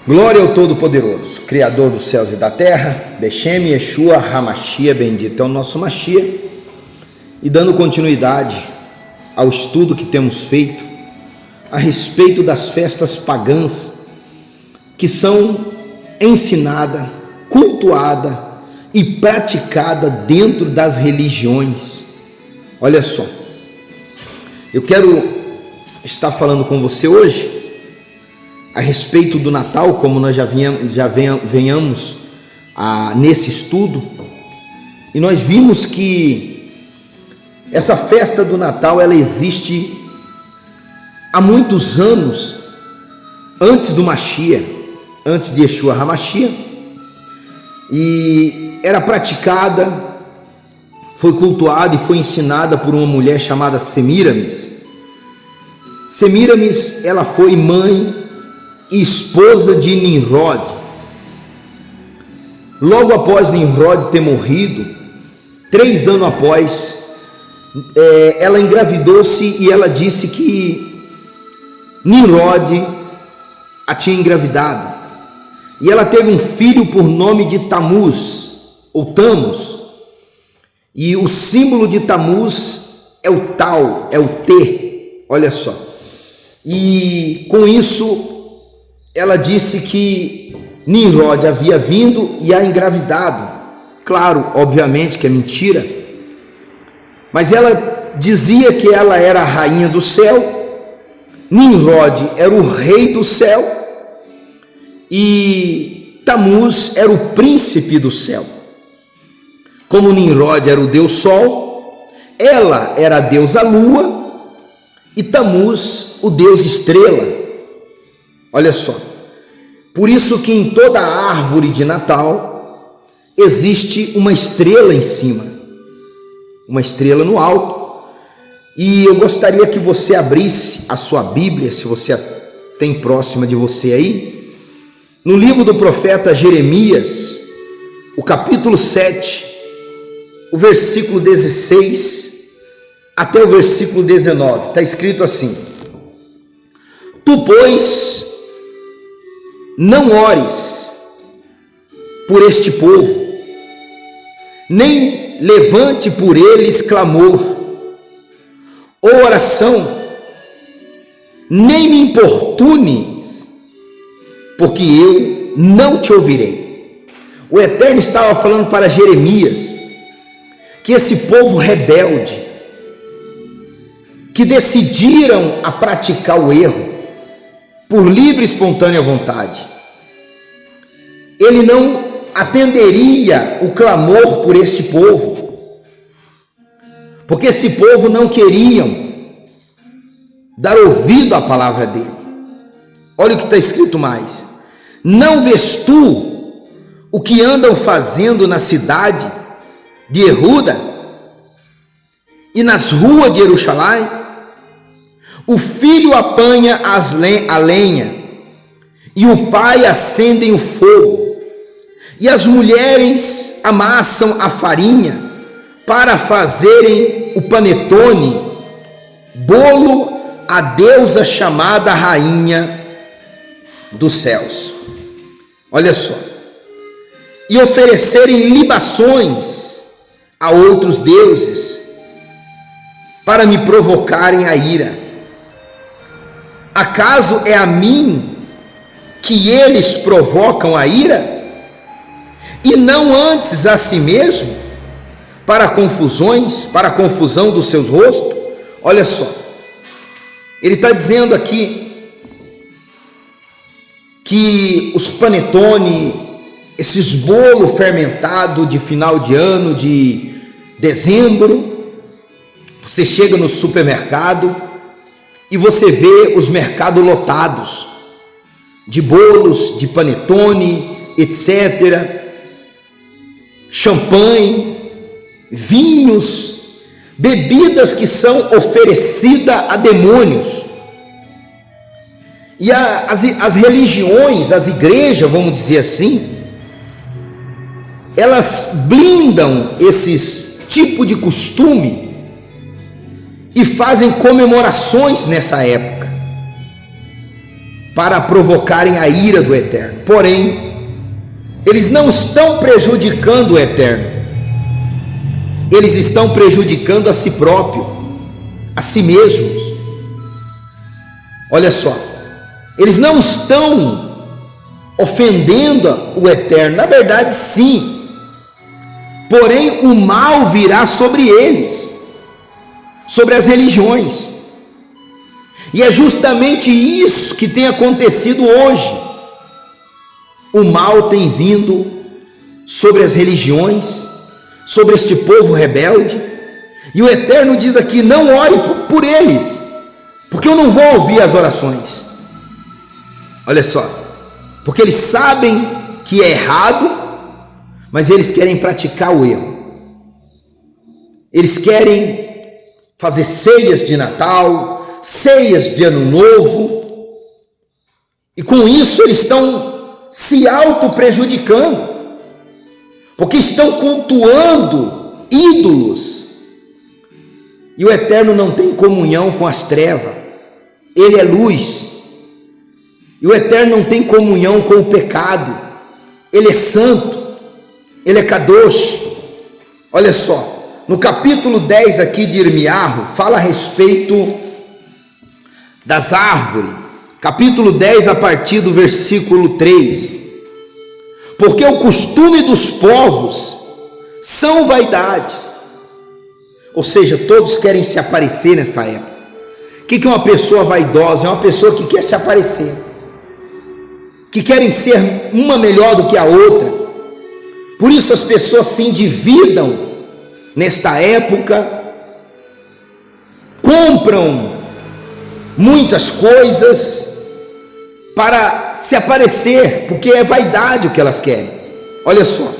Glória ao Todo-Poderoso, Criador dos céus e da terra, Beshem, Yeshua, Hamashia, bendito é o nosso Mashia. E dando continuidade ao estudo que temos feito a respeito das festas pagãs que são ensinadas, cultuadas e praticadas dentro das religiões. Olha só, eu quero estar falando com você hoje a respeito do Natal, como nós já venhamos nesse estudo, e nós vimos que essa festa do Natal, ela existe há muitos anos, antes do Mashiach, antes de Yeshua HaMashiach, e era praticada, foi cultuada e foi ensinada por uma mulher chamada Semiramis. Semiramis, ela foi mãe e esposa de Nimrod. Logo após Nimrod ter morrido, 3 anos após, ela engravidou-se e ela disse que Nimrod a tinha engravidado. E ela teve um filho por nome de Tamuz, ou Tamus. E o símbolo de Tamuz é o Tau, é o T. Olha só. E com isso, ela disse que Nimrod havia vindo e a engravidado. Claro, obviamente que é mentira, mas ela dizia que ela era a rainha do céu, Nimrod era o rei do céu e Tamuz era o príncipe do céu. Como Nimrod era o deus sol, ela era a deusa lua e Tamuz o deus estrela. Olha só, por isso que em toda a árvore de Natal existe uma estrela em cima, uma estrela no alto, e eu gostaria que você abrisse a sua Bíblia, se você tem próxima de você aí, no livro do profeta Jeremias, o capítulo 7, o versículo 16 até o versículo 19, está escrito assim: Tu, pois, não ores por este povo, nem levante por eles clamor ou oração, nem me importunes, porque eu não te ouvirei. O Eterno estava falando para Jeremias que esse povo rebelde, que decidiram a praticar o erro por livre e espontânea vontade, ele não atenderia o clamor por este povo, porque esse povo não queriam dar ouvido à palavra dele. Olha o que está escrito mais: Não vês tu o que andam fazendo na cidade de Yehuda e nas ruas de Jerusalém? O filho apanha a lenha, e o pai acendem o fogo, e as mulheres amassam a farinha para fazerem o panetone, bolo à deusa chamada rainha dos céus. Olha só. E oferecerem libações a outros deuses para me provocarem a ira. Acaso é a mim que eles provocam a ira, e não antes a si mesmo, para confusões, para a confusão dos seus rostos? Olha só, ele está dizendo aqui que os panetone, esses bolos fermentados de final de ano, de dezembro, você chega no supermercado e você vê os mercados lotados de bolos, de panetone, etc., champanhe, vinhos, bebidas que são oferecidas a demônios. E as religiões, as igrejas, vamos dizer assim, elas blindam esses tipos de costume e fazem comemorações nessa época. para provocarem a ira do Eterno. Porém, eles não estão prejudicando o Eterno, eles estão prejudicando a si próprio, a si mesmos. Olha só, eles não estão ofendendo o Eterno, na verdade sim, porém o mal virá sobre eles, sobre as religiões, e é justamente isso que tem acontecido hoje. O mal tem vindo sobre as religiões, sobre este povo rebelde, e o Eterno diz aqui: não ore por eles, porque eu não vou ouvir as orações. Olha só, porque eles sabem que é errado, mas eles querem praticar o erro. Eles querem fazer ceias de Natal, ceias de Ano Novo, e com isso eles estão se auto-prejudicando, porque estão cultuando ídolos, e o Eterno não tem comunhão com as trevas. Ele é luz, e o Eterno não tem comunhão com o pecado. Ele é santo, ele é Kadosh. Olha só, no capítulo 10 aqui de Irmiarro, fala a respeito das árvores, capítulo 10 a partir do versículo 3, porque o costume dos povos são vaidades, ou seja, todos querem se aparecer nesta época. O que é uma pessoa vaidosa? É uma pessoa que quer se aparecer, que querem ser uma melhor do que a outra. Por isso as pessoas se endividam nesta época, compram muitas coisas para se aparecer, porque é vaidade o que elas querem. Olha só,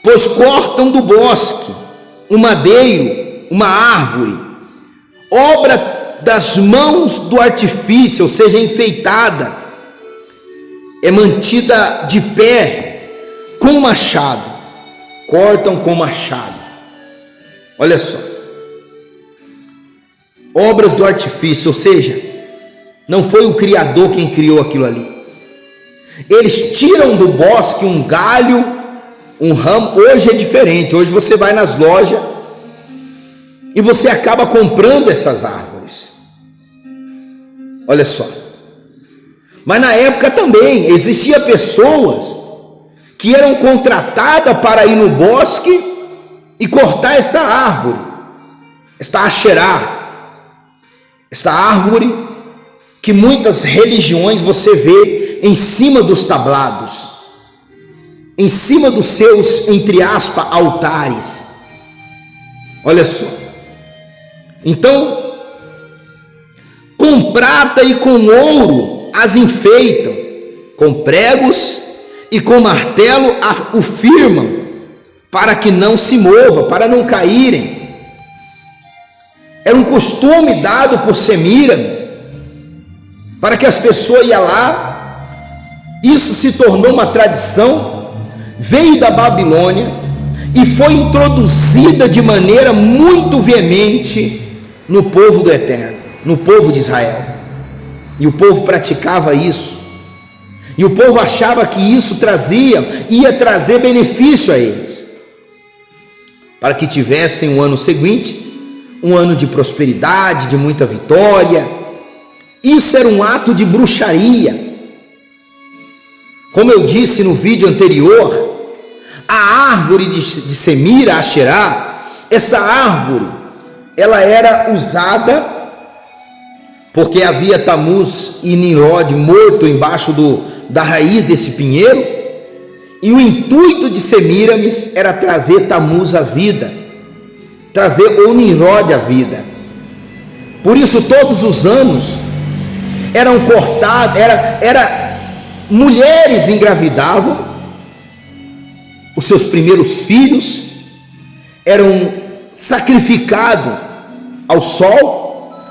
pois cortam do bosque um madeiro, uma árvore, obra das mãos do artifício, ou seja, enfeitada, é mantida de pé com machado, cortam com machado. Olha só, obras do artifício, ou seja, não foi o Criador quem criou aquilo ali. Eles tiram do bosque um galho, um ramo. Hoje é diferente, hoje você vai nas lojas e você acaba comprando essas árvores. Olha só, mas na época também existia pessoas que eram contratadas para ir no bosque e cortar esta árvore, esta Asherá, esta árvore que muitas religiões você vê em cima dos tablados, em cima dos seus, entre aspas, altares. Olha só, então, com prata e com ouro as enfeitam, com pregos e com martelo o firmam, para que não se mova, para não caírem. Era um costume dado por Semíramis, para que as pessoas iam lá. Isso se tornou uma tradição, veio da Babilônia e foi introduzida de maneira muito veemente no povo do Eterno, no povo de Israel. E o povo praticava isso, e o povo achava que isso ia trazer benefício a eles, para que tivessem um ano seguinte, um ano de prosperidade, de muita vitória. Isso era um ato de bruxaria. Como eu disse no vídeo anterior, a árvore de Semira, Asherá, essa árvore, ela era usada porque havia Tamuz e Nimrod morto embaixo da raiz desse pinheiro, e o intuito de Semíramis era trazer Tamuz à vida, trazer o Nimrod à vida. Por isso todos os anos eram cortados, mulheres engravidavam, os seus primeiros filhos eram sacrificados ao sol,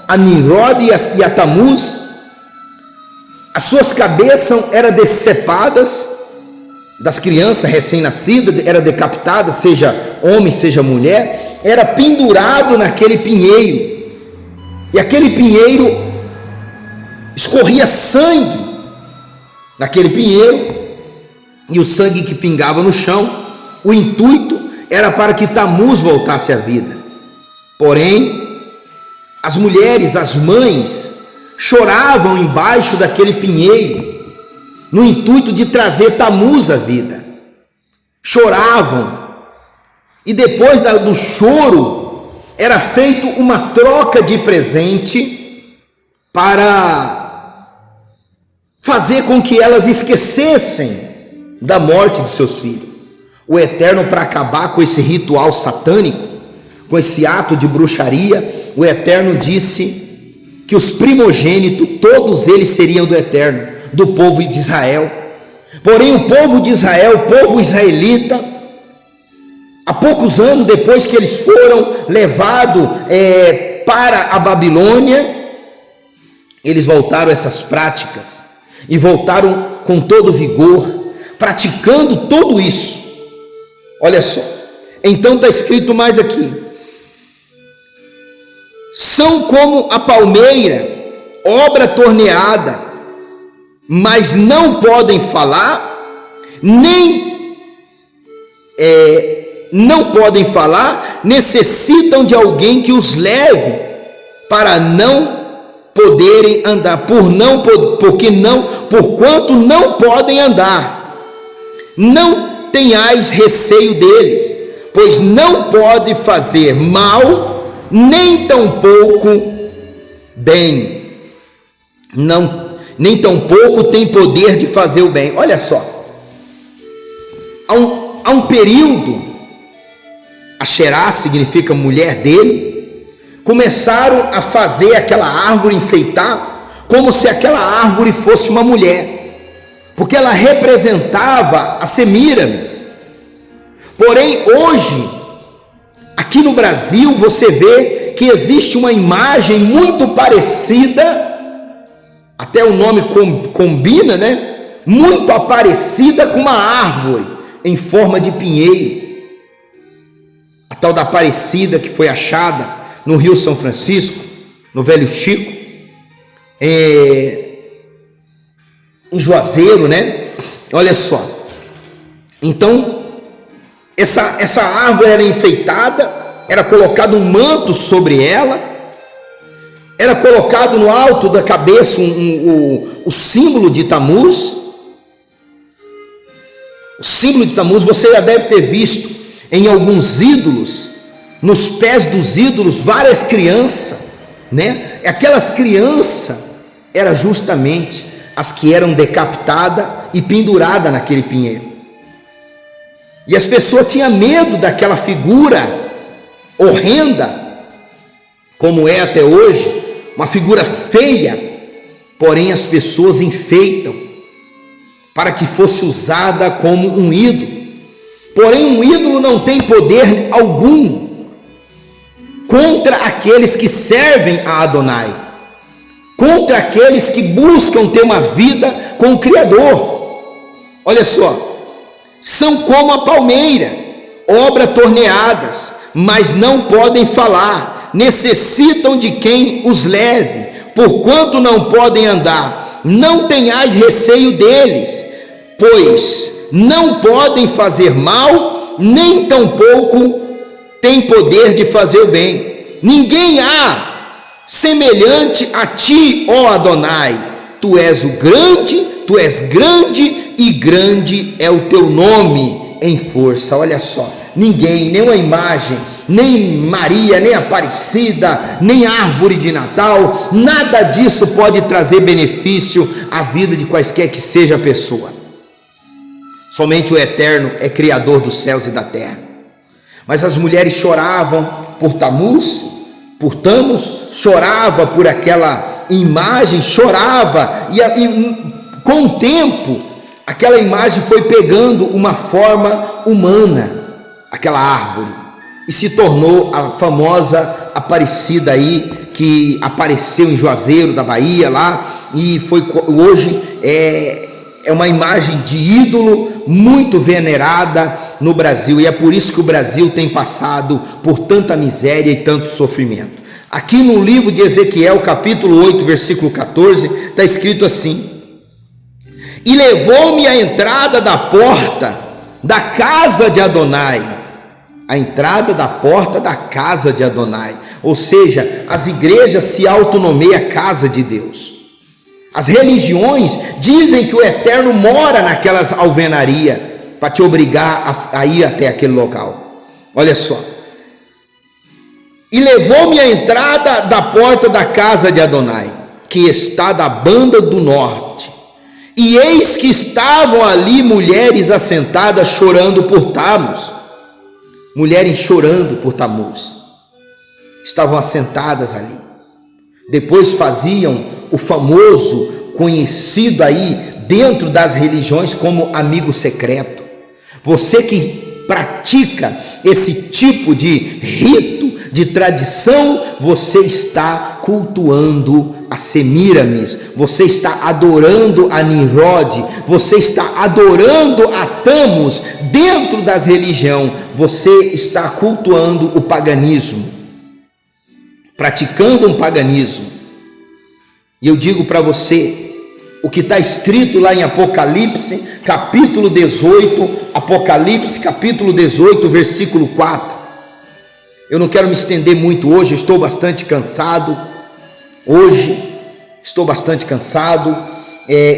a Nimrod e a Tamuz. As suas cabeças eram decepadas das crianças recém-nascidas, era decapitada, seja homem, seja mulher, era pendurado naquele pinheiro, e aquele pinheiro escorria sangue naquele pinheiro, e o sangue que pingava no chão, o intuito era para que Tamuz voltasse à vida. Porém, as mulheres, as mães, choravam embaixo daquele pinheiro, no intuito de trazer Tamuz à vida. Choravam, e depois do choro, era feito uma troca de presente para fazer com que elas esquecessem da morte dos seus filhos. O Eterno, para acabar com esse ritual satânico, com esse ato de bruxaria, o Eterno disse que os primogênitos, todos eles seriam do Eterno, do povo de Israel. Porém, o povo de Israel, o povo israelita, há poucos anos depois que eles foram levados para a Babilônia, eles voltaram a essas práticas, e voltaram com todo vigor, praticando tudo isso. Olha só, então está escrito mais aqui: são como a palmeira, obra torneada, mas não podem falar, necessitam de alguém que os leve para não poderem andar, porquanto não podem andar. Não tenhais receio deles, pois não pode fazer mal, nem tampouco bem, nem tampouco tem poder de fazer o bem. Olha só, há um período, Asherá significa mulher dele, começaram a fazer aquela árvore, enfeitar, como se aquela árvore fosse uma mulher, porque ela representava a Semíramis. Porém, hoje, aqui no Brasil, você vê que existe uma imagem muito parecida, até o nome combina, né? Muito parecida com uma árvore em forma de pinheiro, a tal da Aparecida, que foi achada no Rio São Francisco, no Velho Chico, em Juazeiro, né? Olha só, então essa árvore era enfeitada, era colocado um manto sobre ela, era colocado no alto da cabeça o símbolo de Tamuz. O símbolo de Tamuz você já deve ter visto em alguns ídolos, nos pés dos ídolos, várias crianças, né? Aquelas crianças eram justamente as que eram decapitadas e penduradas naquele pinheiro. E as pessoas tinham medo daquela figura horrenda, como é até hoje, uma figura feia, porém as pessoas enfeitam para que fosse usada como um ídolo. Porém, um ídolo não tem poder algum contra aqueles que servem a Adonai, contra aqueles que buscam ter uma vida com o Criador. Olha só, são como a palmeira, obra torneadas, mas não podem falar, necessitam de quem os leve, porquanto não podem andar. Não tenhais receio deles, pois não podem fazer mal, nem tampouco têm poder de fazer o bem. Ninguém há semelhante a ti, ó Adonai. Tu és grande e grande é o teu nome em força. Olha só, ninguém, nem uma imagem, nem Maria, nem Aparecida, nem árvore de Natal, nada disso pode trazer benefício à vida de quaisquer que seja a pessoa. Somente o Eterno é Criador dos céus e da terra. Mas as mulheres choravam por Tamuz, chorava por aquela imagem, chorava, e com o tempo, aquela imagem foi pegando uma forma humana, aquela árvore, e se tornou a famosa Aparecida aí, que apareceu em Juazeiro da Bahia lá, e hoje é uma imagem de ídolo muito venerada no Brasil, e é por isso que o Brasil tem passado por tanta miséria e tanto sofrimento. Aqui no livro de Ezequiel, capítulo 8, versículo 14, está escrito assim: e levou-me à entrada da porta da casa de Adonai. A entrada da porta da casa de Adonai, ou seja, as igrejas se autonomeiam casa de Deus. As religiões dizem que o Eterno mora naquelas alvenarias para te obrigar a ir até aquele local. Olha só. E levou-me à entrada da porta da casa de Adonai, que está da banda do norte. E eis que estavam ali mulheres assentadas chorando por Tamuz. Mulheres chorando por Tamuz. Estavam assentadas ali. Depois faziam o famoso, conhecido aí dentro das religiões como amigo secreto. Você que pratica esse tipo de rito, de tradição, você está cultuando a Semíramis, você está adorando a Nimrod, você está adorando a Tamuz. Dentro das religiões, você está cultuando o paganismo, praticando um paganismo. E eu digo para você, o que está escrito lá em Apocalipse, capítulo 18, Apocalipse, capítulo 18, versículo 4. Eu não quero me estender muito hoje, estou bastante cansado.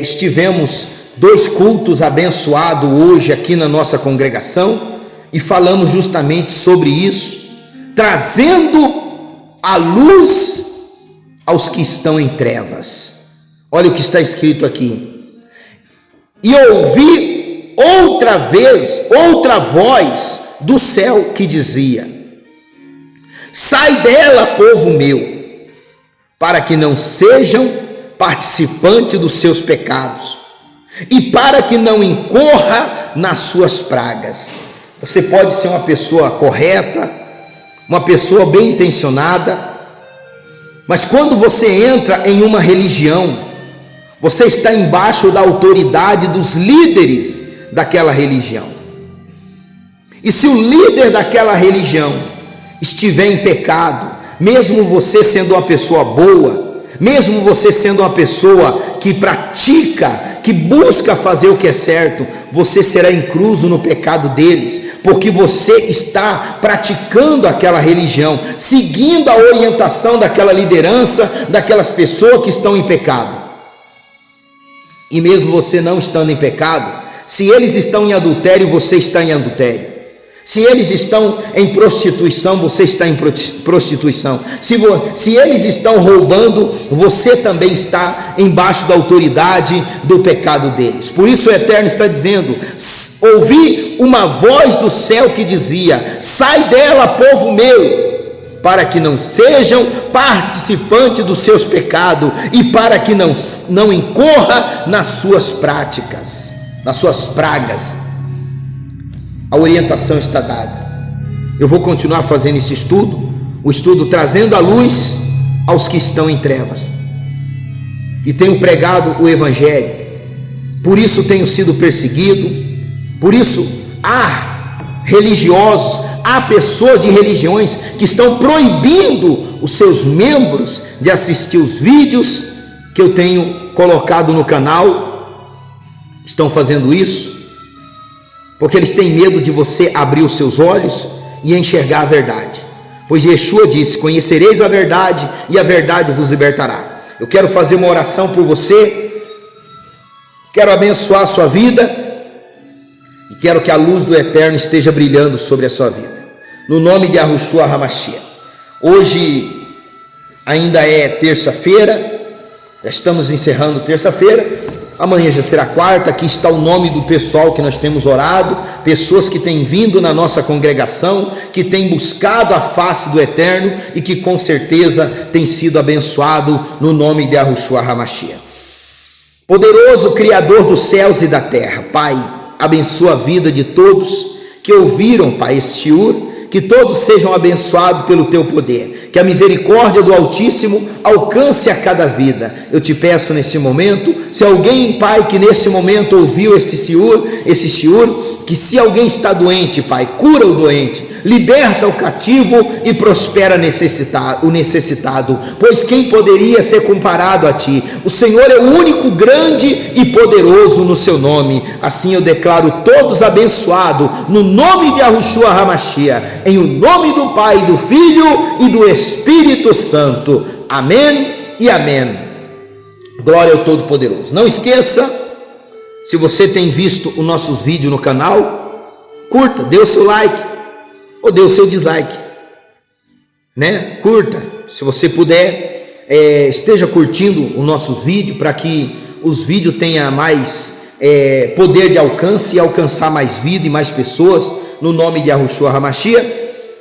Estivemos 2 cultos abençoados hoje aqui na nossa congregação e falamos justamente sobre isso, trazendo a luz aos que estão em trevas. Olha o que está escrito aqui: e ouvi outra vez, outra voz do céu que dizia: sai dela, povo meu, para que não sejam participantes dos seus pecados, e para que não incorra nas suas pragas. Você pode ser uma pessoa correta, uma pessoa bem intencionada, mas quando você entra em uma religião, você está embaixo da autoridade dos líderes daquela religião. E se o líder daquela religião estiver em pecado, mesmo você sendo uma pessoa boa, mesmo você sendo uma pessoa que pratica, que busca fazer o que é certo, você será incluso no pecado deles, porque você está praticando aquela religião, seguindo a orientação daquela liderança, daquelas pessoas que estão em pecado. E mesmo você não estando em pecado, se eles estão em adultério, você está em adultério. Se eles estão em prostituição, você está em prostituição. Se eles estão roubando, você também está embaixo da autoridade do pecado deles. Por isso o Eterno está dizendo: ouvi uma voz do céu que dizia: sai dela, povo meu, para que não sejam participantes dos seus pecados e para que não incorra nas suas práticas, nas suas pragas. A orientação está dada. Eu vou continuar fazendo esse estudo, o estudo trazendo a luz aos que estão em trevas, e tenho pregado o Evangelho. Por isso tenho sido perseguido. Por isso há religiosos, há pessoas de religiões que estão proibindo os seus membros de assistir os vídeos que eu tenho colocado no canal. Estão fazendo isso porque eles têm medo de você abrir os seus olhos e enxergar a verdade. Pois Yeshua disse: conhecereis a verdade e a verdade vos libertará. Eu quero fazer uma oração por você, quero abençoar a sua vida e quero que a luz do Eterno esteja brilhando sobre a sua vida. No nome de Yahushua HaMashiach. Hoje ainda é terça-feira, já estamos encerrando terça-feira. Amanhã já será quarta. Aqui está o nome do pessoal que nós temos orado, pessoas que têm vindo na nossa congregação, que têm buscado a face do Eterno e que com certeza têm sido abençoado no nome de Yahushua HaMashiach. Poderoso Criador dos céus e da terra, Pai, abençoa a vida de todos que ouviram, Pai, esse shiur, que todos sejam abençoados pelo Teu poder, que a misericórdia do Altíssimo alcance a cada vida. Eu te peço nesse momento, se alguém, Pai, que nesse momento ouviu esse shiur, que se alguém está doente, Pai, cura o doente, liberta o cativo e prospera o necessitado, pois quem poderia ser comparado a ti? O Senhor é o único grande e poderoso no seu nome. Assim eu declaro todos abençoados no nome de Yahushua HaMashiach, em o nome do Pai, do Filho e do Espírito Santo. Amém e amém. Glória ao Todo-Poderoso. Não esqueça, se você tem visto os nossos vídeos no canal, curta, dê o seu like ou dê o seu dislike, né? Curta, se você puder, esteja curtindo os nossos vídeos, para que os vídeos tenham mais poder de alcance e alcançar mais vida e mais pessoas, no nome de Yahushua HaMashiach.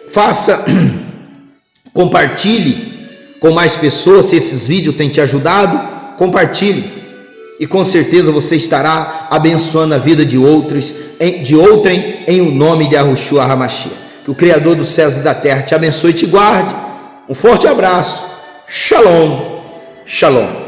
Faça, compartilhe com mais pessoas. Se esses vídeos têm te ajudado, compartilhe, e com certeza você estará abençoando a vida de outrem em o nome de Yahushua HaMashiach. Que o Criador dos céus e da terra te abençoe e te guarde. Um forte abraço. Shalom, shalom.